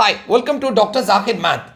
Hi, welcome to Dr. Zahid Math.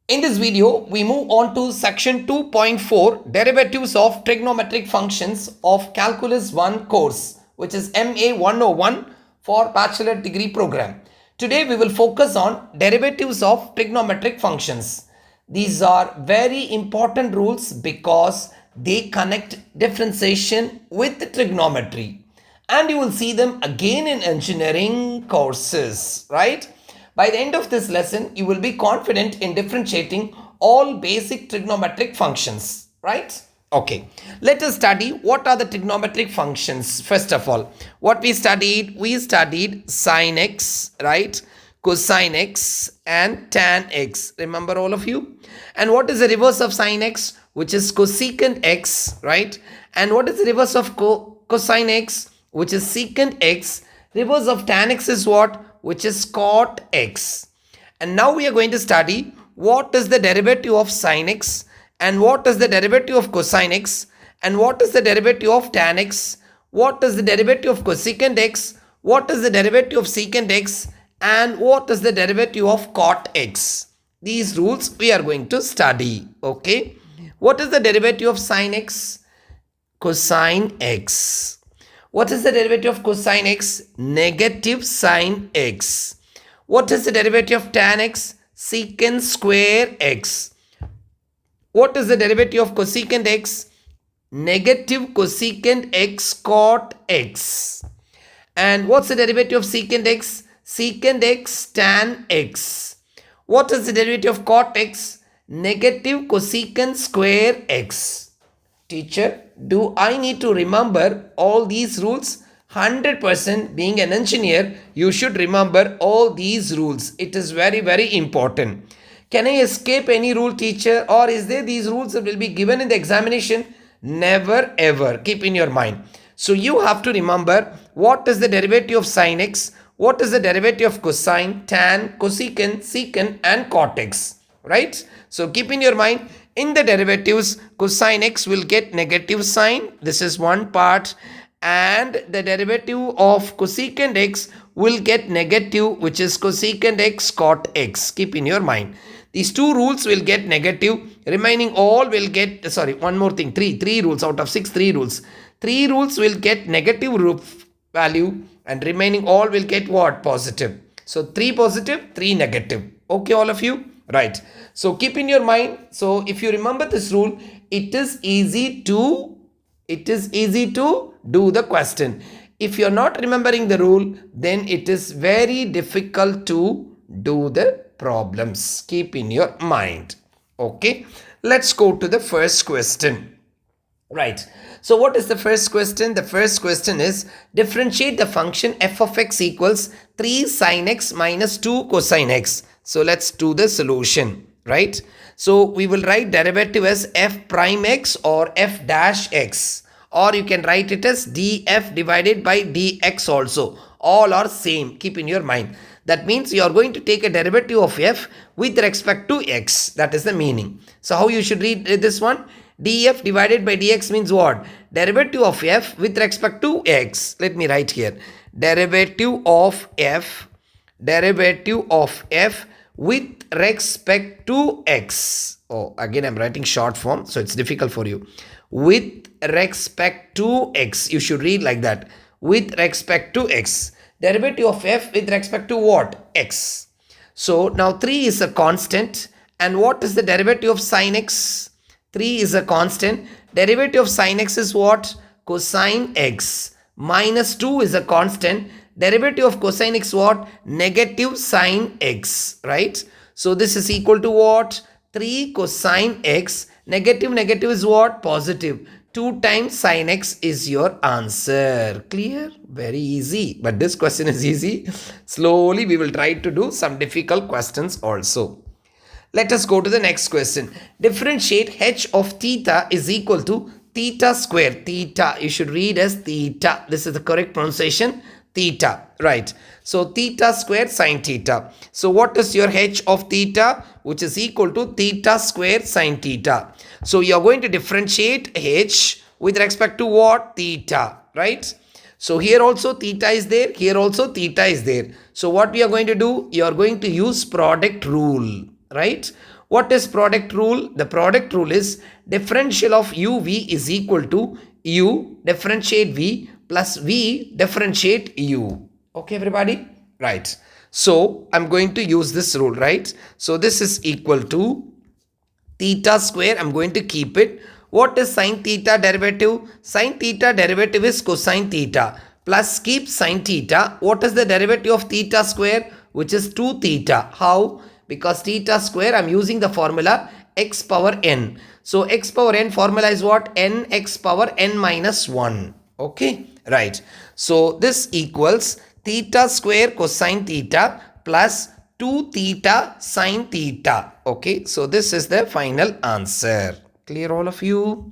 In this video, we move on to section 2.4 derivatives of trigonometric functions of Calculus 1 course, which is MA101 for bachelor degree program. Today, we will focus on derivatives of trigonometric functions. These are very important rules because they connect differentiation with trigonometry, and you will see them again in engineering courses, right? By the end of this lesson, you will be confident in differentiating all basic trigonometric functions, right? Okay, let us study what are the trigonometric functions. First of all, what we studied sine x, right? Cosine x and tan x. Remember all of you? And what is the reverse of sine x? Which is cosecant x, right? And what is the reverse of cosine x? Which is secant x. Reverse of tan x is what? Which is cot x. And now we are going to study what is the derivative of sine x and what is the derivative of cosine x and what is the derivative of tan x, what is the derivative of cosecant x, what is the derivative of secant x, and what is the derivative of cot x. These rules we are going to study. Okay, what is the derivative of sine x? Cosine x. What is the derivative of cosine x? Negative sine x. What is the derivative of tan x? Secant square x. What is the derivative of cosecant x? Negative cosecant x cot x. And what's the derivative of secant x? Secant x tan x. What is the derivative of cot x? Negative cosecant square x. Teacher, do I need to remember all these rules? 100%. Being an engineer, you should remember all these rules. It is very, very important. Can I escape any rule, teacher? Or is there these rules that will be given in the examination? Never ever. Keep in your mind. So you have to remember what is the derivative of sine x, what is the derivative of cosine, tan, cosecant, secant, and cot x. Right? So keep in your mind. In the derivatives, cosine x will get negative sign. This is one part. And the derivative of cosecant x will get negative, which is cosecant x cot x. Keep in your mind. These two rules will get negative. Remaining all will get, one more thing. Three rules out of 6, 3 rules. 3 rules will get negative value and remaining all will get what? Positive. So 3 positive, 3 negative. Okay, all of you? Right. So keep in your mind. So if you remember this rule, it is easy to do the question. If you're not remembering the rule, then it is very difficult to do the problems. Keep in your mind. Okay. Let's go to the first question. Right. So what is the first question? The first question is differentiate the function f of x equals 3 sin x minus 2 cosine x. So let's do the solution, right? So we will write derivative as f prime x or f dash x, or you can write it as df divided by dx also. All are same. Keep in your mind. That means you are going to take a derivative of f with respect to x. That is the meaning. So how you should read this one? df divided by dx means what? Derivative of f with respect to x. Let me write here. Derivative of f with respect to x. Oh, again I'm writing short form, so it's difficult for you. With respect to x. You should read like that. With respect to x. Derivative of f with respect to what? X. So now 3 is a constant. And what is the derivative of sine x? 3 is a constant. Derivative of sine x is what? Cosine x. Minus 2 is a constant. Derivative of cosine x what? Negative sine x, right? So this is equal to what? 3 cosine x. Negative is what? Positive. 2 times sine x is your answer. Clear? Very easy. But this question is easy. Slowly we will try to do some difficult questions also. Let us go to the next question. Differentiate h of theta is equal to theta square. Theta, you should read as theta. This is the correct pronunciation. Theta, right? So theta square sine theta. So what is your h of theta? Which is equal to theta square sine theta. So you are going to differentiate h with respect to what? Theta, right? So here also theta is there, here also theta is there. So what we are going to do, you are going to use product rule, right? What is product rule? The product rule is differential of uv is equal to u differentiate v plus v differentiate u. Okay, everybody? Right. So I'm going to use this rule, right? So this is equal to theta square. I'm going to keep it. What is sine theta derivative? Sine theta derivative is cosine theta plus keep sine theta. What is the derivative of theta square? Which is 2 theta. How? Because theta square, I'm using the formula x power n. So x power n formula is what? N x power n minus 1. Okay, right. So this equals theta square cosine theta plus 2 theta sine theta. Okay, so this is the final answer. Clear, all of you?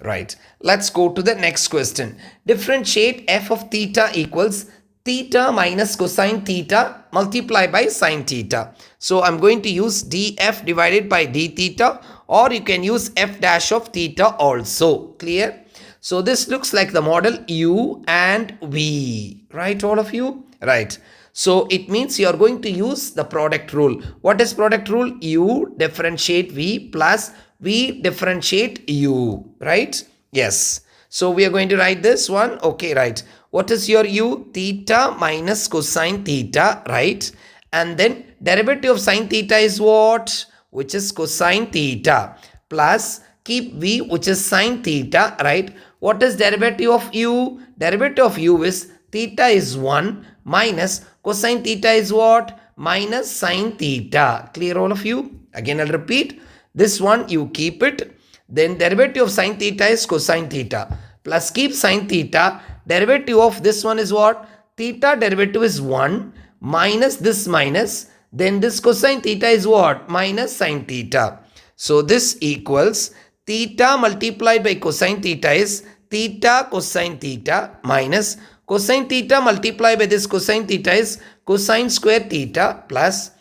Right. Let's go to the next question. Differentiate f of theta equals theta minus cosine theta multiplied by sine theta. So I'm going to use df divided by d theta, or you can use f dash of theta also. Clear? So this looks like the model u and v. Right, all of you? Right. So it means you are going to use the product rule. What is product rule? U differentiate v plus v differentiate u. Right? Yes. So we are going to write this one. Okay, right. What is your u? Theta minus cosine theta, right? And then derivative of sine theta is what? Which is cosine theta plus keep v, which is sine theta, right? What is derivative of u? Derivative of u is theta is 1 minus cosine theta is what? Minus sine theta. Clear, all of you? Again, I'll repeat. This one you keep it. Then derivative of sine theta is cosine theta plus keep sine theta. Derivative of this one is what? Theta derivative is 1 minus this minus. Then this cosine theta is what? Minus sine theta. So this equals theta multiplied by cosine theta is theta cosine theta minus cosine theta multiplied by this cosine theta is cosine square theta plus,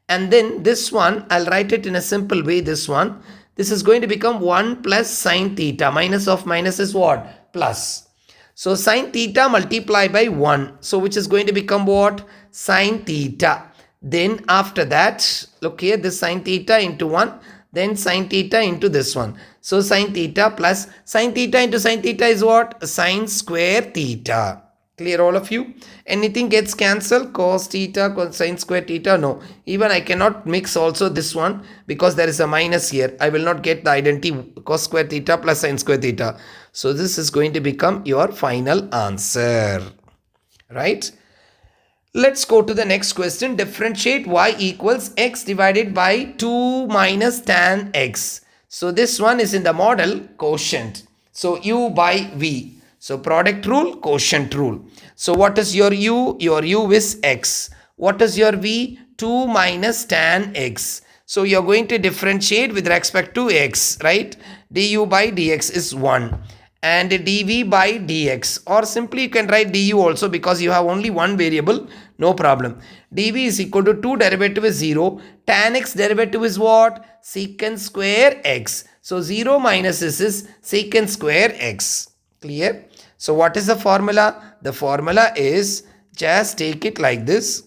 and then this one I'll write it in a simple way. This one, this is going to become 1 plus sine theta. Minus of minus is what? Plus. So sine theta multiplied by 1. So which is going to become what? Sine theta. Then after that, look here, this sine theta into 1. Then sine theta into this one. So sine theta plus sine theta into sine theta is what? Sine square theta. Clear, all of you? Anything gets cancelled? Cos theta, cosine square theta? No. Even I cannot mix also this one because there is a minus here. I will not get the identity cos square theta plus sine square theta. So this is going to become your final answer. Right? Let's go to the next question. Differentiate y equals x divided by 2 minus tan x. So this one is in the model quotient. So u by v. So product rule, quotient rule. So what is your u? Your u is x. What is your v? 2 minus tan x. So you're going to differentiate with respect to x, right? Du by dx is 1. And dv by dx, or simply you can write du also because you have only one variable, no problem. dv is equal to 2 derivative is 0. Tan x derivative is what? Secant square x. So 0 minus this is secant square x. Clear? So what is the formula? The formula is, just take it like this.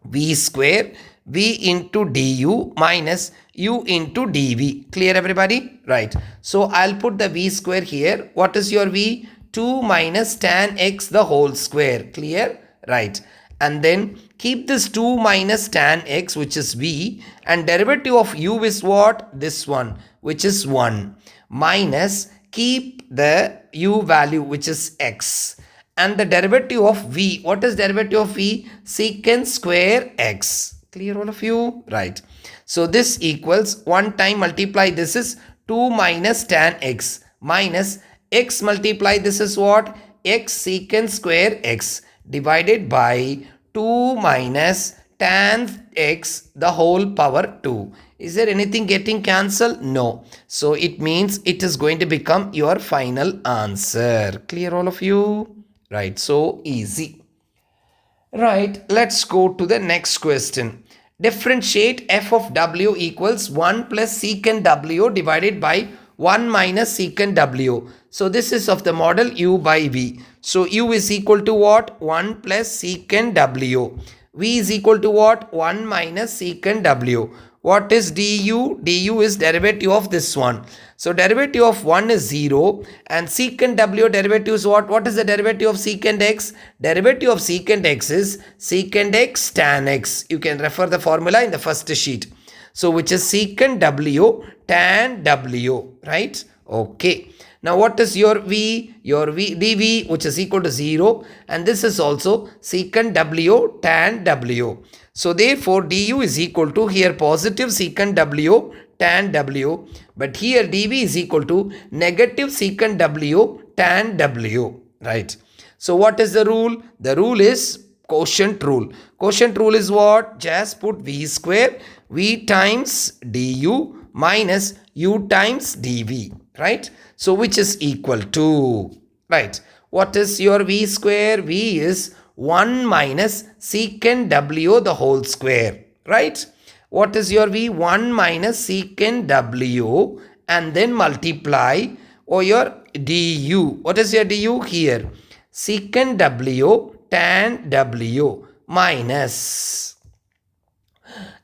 V square v into du minus u into dv. Clear, everybody? Right. So I'll put the v square here. What is your v? 2 minus tan x the whole square. Clear? Right. And then keep this 2 minus tan x, which is v, and derivative of u is what? This one, which is 1, minus keep the u value, which is x, and the derivative of v. What is derivative of v? Secant square x. Clear, all of you? Right. So this equals 1 time multiply this is 2 minus tan x minus x multiply this is what? X secant square x divided by 2 minus tan x the whole power 2. Is there anything getting cancelled? No. So it means it is going to become your final answer. Clear, all of you? Right. So easy. Right. Let's go to the next question. Differentiate f of w equals 1 plus secant w divided by 1 minus secant w. So this is of the model u by v. So u is equal to what? 1 plus secant w. V is equal to what? 1 minus secant w. What is du? Du is derivative of this one. So derivative of 1 is 0 and secant w derivative is what? What is the derivative of secant x? Derivative of secant x is secant x tan x. You can refer the formula in the first sheet. So which is secant w tan w, right? Okay. Now what is your v? Your v dv, which is equal to 0, and this is also secant w tan w. So therefore du is equal to here positive secant w tan w, but here dv is equal to negative secant w tan w, right? So what is the rule? The rule is quotient rule. Quotient rule is what? Just put v square, v times du minus u times dv, right? So which is equal to, right? What is your v square? V is 1 minus secant w the whole square, right? What is your v? 1 minus secant w and then multiply or your du. What is your du here? Secant w tan w minus.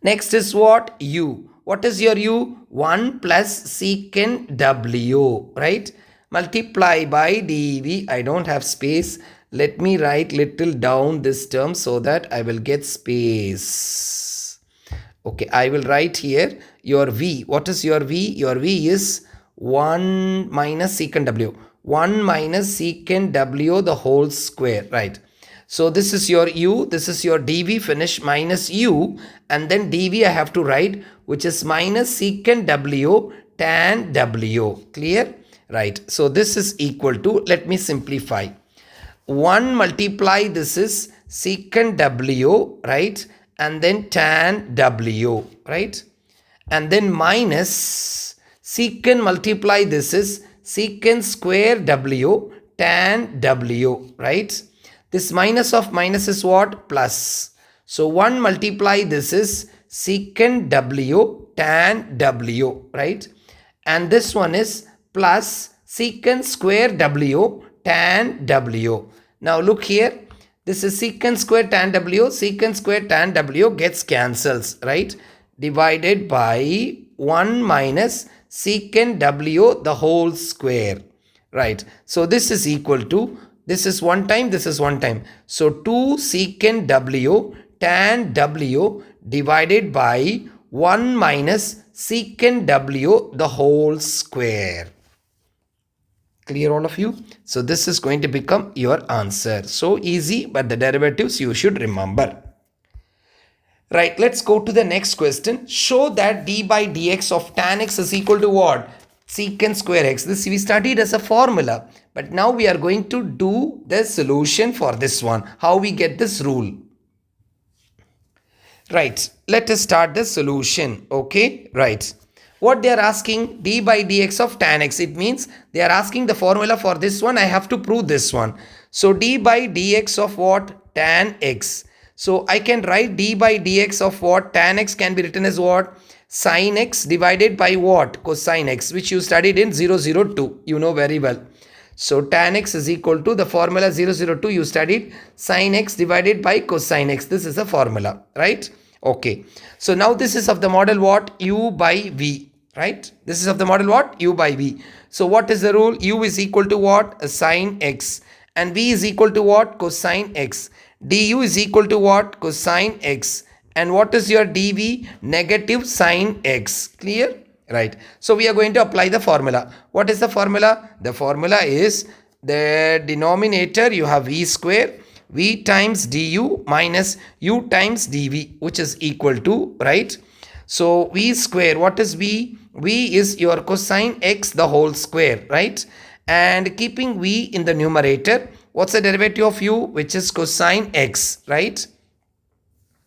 Next is what? U. What is your u? 1 plus secant w, right? Multiply by dv. I don't have space. Let me write little down this term so that I will get space. Okay, I will write here your v. What is your v? Your v is 1 minus secant w. 1 minus secant w the whole square, right? So this is your u, this is your dv finish minus u, and then dv I have to write, which is minus secant w tan w. Clear? Right. So this is equal to, let me simplify. 1 multiply this is secant w, right? And then tan w, right? And then minus secant multiply this is secant square w tan w, right? This minus of minus is what? Plus. So 1 multiply this is secant w tan w, right? And this one is plus secant square w tan w. Now look here. This is secant square tan w. Secant square tan w gets cancels, right? Divided by 1 minus secant w the whole square, right? So this is equal to, this is one time, this is one time. So 2 secant w tan w divided by 1 minus secant w the whole square. Clear all of you? So this is going to become your answer. So easy, but the derivatives you should remember. Right, let's go to the next question. Show that d by dx of tan x is equal to what? Secant square x. This we studied as a formula, but now we are going to do the solution for this one. How we get this rule? Right, let us start the solution. Okay, right. What they are asking, d by dx of tan x. It means they are asking the formula for this one. I have to prove this one. So d by dx of what? Tan x. So I can write d by dx of what? Tan x can be written as what? Sin x divided by what? Cosine x, which you studied in 002. You know very well. So tan x is equal to the formula 002 you studied, sin x divided by cosine x. This is a formula, right? Okay. So now this is of the model what? U by v, right? This is of the model what? U by v. So what is the rule? U is equal to what? Sin x. And v is equal to what? Cosine x. Du is equal to what? Cosine x. And what is your dv? Negative sin x. Clear? Right. So we are going to apply the formula. What is the formula? The formula is the denominator you have v square, v times du minus u times dv, which is equal to, right? So v square, what is v? V is your cosine x the whole square, right? And keeping v in the numerator, what's the derivative of u? Which is cosine x, right?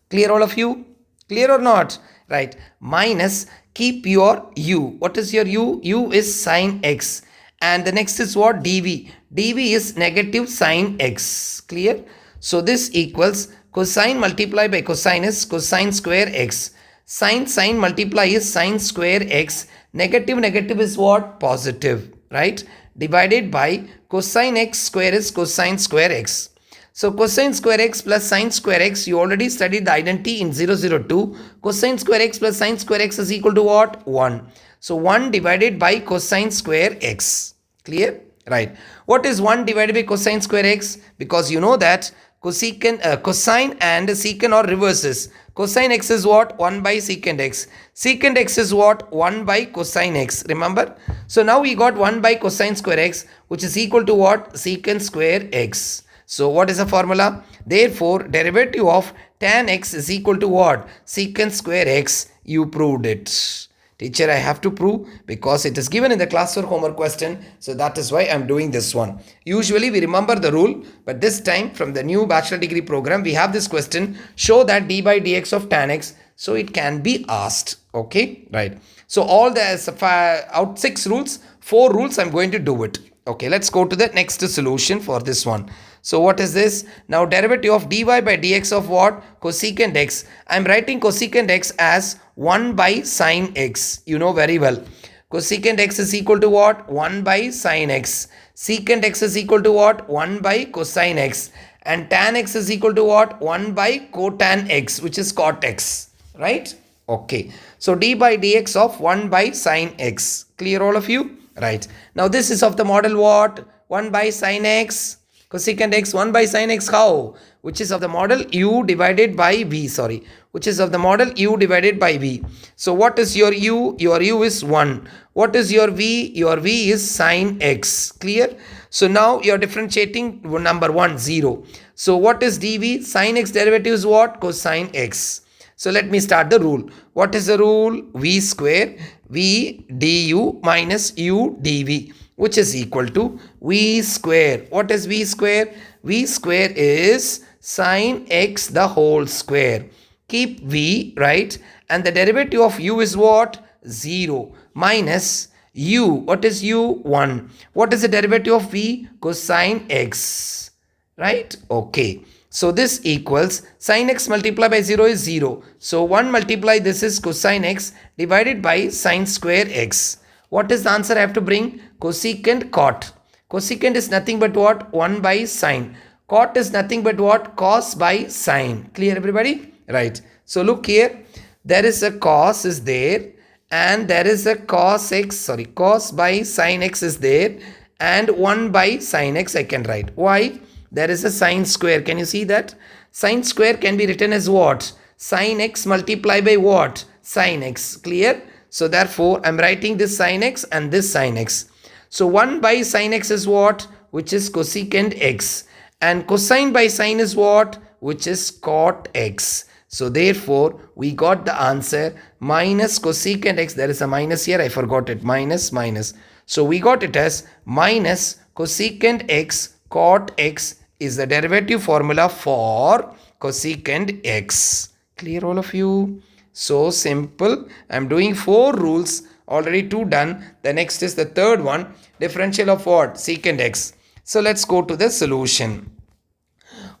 Clear all of you? Clear or not? Right. Minus, keep your u. What is your u? U is sin x. And the next is what? dv. dv is negative sin x. Clear? So this equals cosine multiplied by cosine is cosine square x. Sin multiply is sin square x Negative negative is what? Positive, right? Divided by cosine x square is cosine square x. So cosine square x plus sine square x, you already studied the identity in 002. Cosine square x plus sine square x is equal to what? 1. So 1 divided by cosine square x. Clear? Right. What is 1 divided by cosine square x? Because you know that cosine and secant are reverses. Cosine x is what? 1 by secant x. Secant x is what? 1 by cosine x. Remember? So now we got 1 by cosine square x, which is equal to what? Secant square x. So what is the formula? Therefore, derivative of tan x is equal to what? Secant square x. You proved it. Teacher, I have to prove because it is given in the classwork homework question. So that is why I am doing this one. Usually we remember the rule, but this time from the new bachelor degree program, we have this question. Show that d by dx of tan x. So it can be asked. Okay, right. So all the out 6 rules, 4 rules, I'm going to do it. Okay, let's go to the next solution for this one. So what is this? Now derivative of dy by dx of what? Cosecant x. I'm writing cosecant x as 1 by sine x. You know very well. Cosecant x is equal to what? 1 by sine x. Secant x is equal to what? 1 by cosine x. And tan x is equal to what? 1 by cotan x, which is cot x. Right? Okay. So d by dx of 1 by sine x. Clear all of you? Right. Now this is of the model what? 1 by sine x. Cosecant x 1 by sine x how? Which is of the model u divided by v. Sorry. Which is of the model u divided by v. So what is your u? Your u is 1. What is your v? Your v is sine x. Clear? So now you are differentiating number 1, 0. So what is dv? Sine x derivative is what? Cosine x. So let me start the rule. What is the rule? V square v du minus u dv, which is equal to v square. What is v square? V square is sine x the whole square. Keep v, right? And the derivative of u is what? 0 minus u. What is u? 1. What is the derivative of v? Cosine x. Right? Okay. So this equals sin x multiplied by 0 is 0. So 1 multiply this is cosine x divided by sine square x. What is the answer I have to bring? Cosecant cot. Cosecant is nothing but what? 1 by sine. Cot is nothing but what? Cos by sine. Clear everybody? Right. So look here. There is a cos is there and there is a cos x. Sorry. Cos by sine x is there and 1 by sine x I can write. Why? There is a sine square. Can you see that? Sine square can be written as what? Sine x multiplied by what? Sine x. Clear? So therefore, I am writing this sine x and this sine x. So 1 by sine x is what? Which is cosecant x. And cosine by sine is what? Which is cot x. So therefore, we got the answer minus cosecant x. There is a minus here. I forgot it. Minus, minus. So we got it as minus cosecant x cot x is the derivative formula for cosecant x. Clear all of you? So simple. I am doing 4 rules. Already 2 done. The next is the third one. Differential of what? Secant x. So let's go to the solution.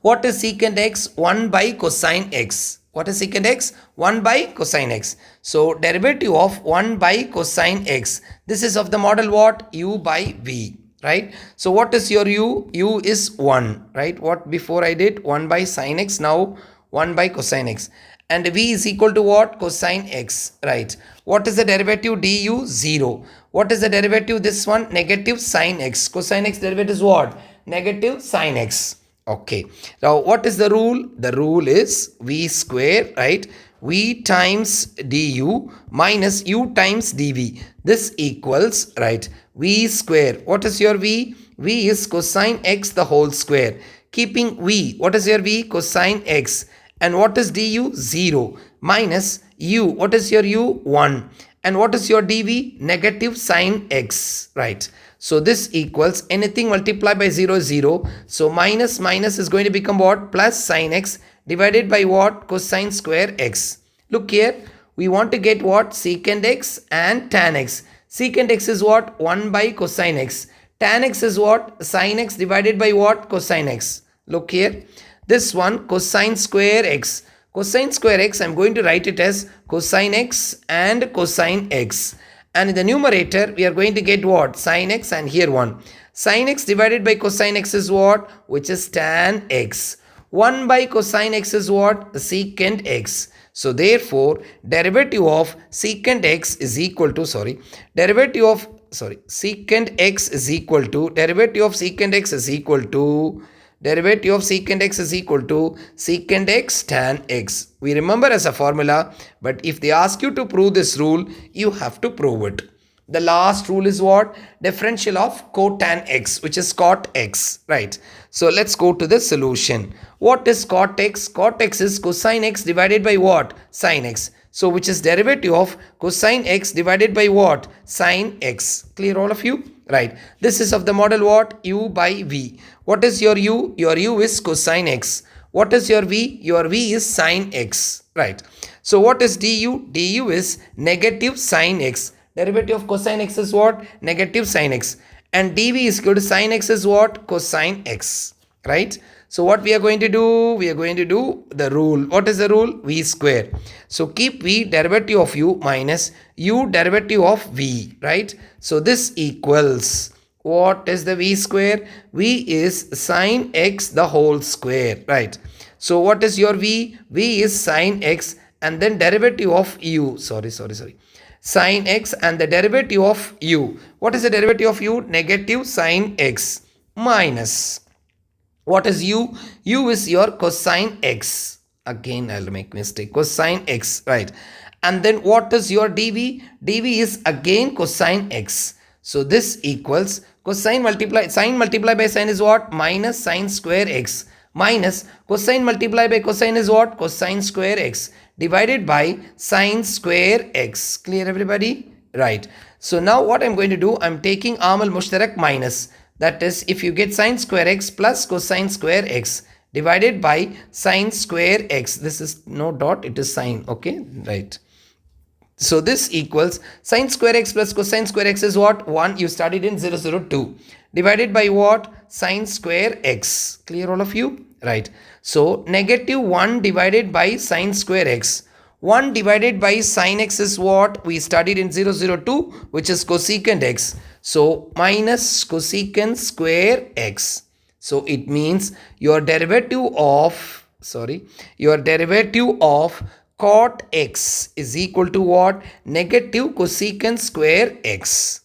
What is secant x? 1 by cosine x. What is secant x? 1 by cosine x. So derivative of 1 by cosine x. This is of the model what? U by v. Right? So what is your u? U is 1. Right? What before I did? 1 by sine x. Now 1 by cosine x. And v is equal to what? Cosine x. Right? What is the derivative? Du? 0. What is the derivative? This one? Negative sine x. Cosine x derivative is what? Negative sine x. Okay. Now what is the rule? The rule is v square, right? V times du minus u times dv. This equals, right, v square. What is your v? V is cosine x the whole square. Keeping v. What is your v? Cosine x. And what is du? 0. Minus u. What is your u? 1. And what is your dv? Negative sine x. Right. So this equals anything multiplied by 0 is 0. So minus minus is going to become what? Plus sine x divided by what? Cosine square x. Look here. We want to get what? Secant x and tan x. Secant x is what? 1 by cosine x. Tan x is what? Sine x divided by what? Cosine x. Look here. This one cosine square x. Cosine square x, I am going to write it as cosine x and cosine x. And in the numerator, we are going to get what? Sin x, and here 1. Sin x divided by cosine x is what? Which is tan x. 1 by cosine x is what? Secant x. So therefore, derivative of secant x is equal to, secant x is equal to, derivative of secant x is equal to secant x tan x. We remember as a formula, but if they ask you to prove this rule, you have to prove it. The last rule is what? Differential of cotan x, which is cot x, right? So let's go to the solution. What is cot x? Cot x is cosine x divided by what? Sin x. So which is derivative of cosine x divided by what? Sin x. Clear all of you? Right. This is of the model what? U by V. What is your U? Your U is cosine x. What is your V? Your V is sin x. Right. So what is du? Du is negative sin x. Derivative of cosine x is what? Negative sin x. And dv is equal to sin x is what? Cosine x. Right. So what we are going to do? We are going to do the rule. What is the rule? V square. So keep V derivative of U minus U derivative of V. Right. So this equals, what is the V square? V is sin x the whole square. Right. So what is your V? V is sin x and then derivative of U. Sin x and the derivative of U. What is the derivative of U? Negative sin x minus. What is U? U is your cosine x. Again, I'll make mistake. Cosine x, right? And then what is your dv? dv is again cosine x. So this equals cosine multiply, sine multiply by sine is what? Minus sine square x. Minus cosine multiply by cosine is what? Cosine square x. Divided by sine square x. Clear everybody? Right. So now what I'm going to do, I'm taking amal mushtarak minus. That is, if you get sine square x plus cosine square x divided by sine square x. This is no dot, it is sine. Okay, right. So this equals sine square x plus cosine square x is what? 1. You studied in 002. Divided by what? Sine square x. Clear all of you? Right. So negative 1 divided by sine square x. 1 divided by sine x is what? We studied in 002, which is cosecant x. So minus cosecant square x. So it means your derivative of, cot x is equal to what? Negative cosecant square x.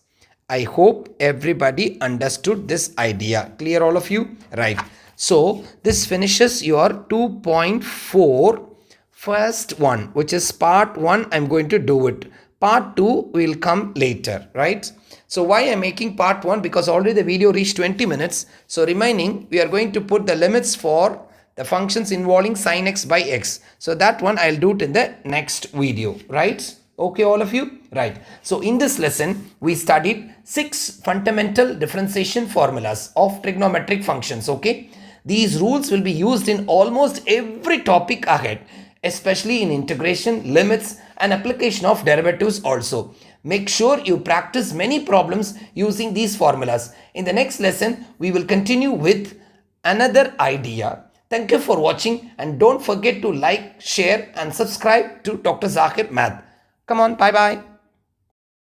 I hope everybody understood this idea. Clear all of you? Right. So this finishes your 2.4 first one, which is part 1. I'm going to do it. Part 2 will come later, right? So why I'm making part 1? Because already the video reached 20 minutes. So remaining, we are going to put the limits for the functions involving sin x by x. So that one I'll do it in the next video, right? Okay, all of you? Right. So in this lesson, we studied 6 fundamental differentiation formulas of trigonometric functions, okay? These rules will be used in almost every topic ahead, especially in integration, limits, and application of derivatives also. Make sure you practice many problems using these formulas. In the next lesson, we will continue with another idea. Thank you for watching, and don't forget to like, share, and subscribe to Dr. Zakir Math. Come on, bye-bye.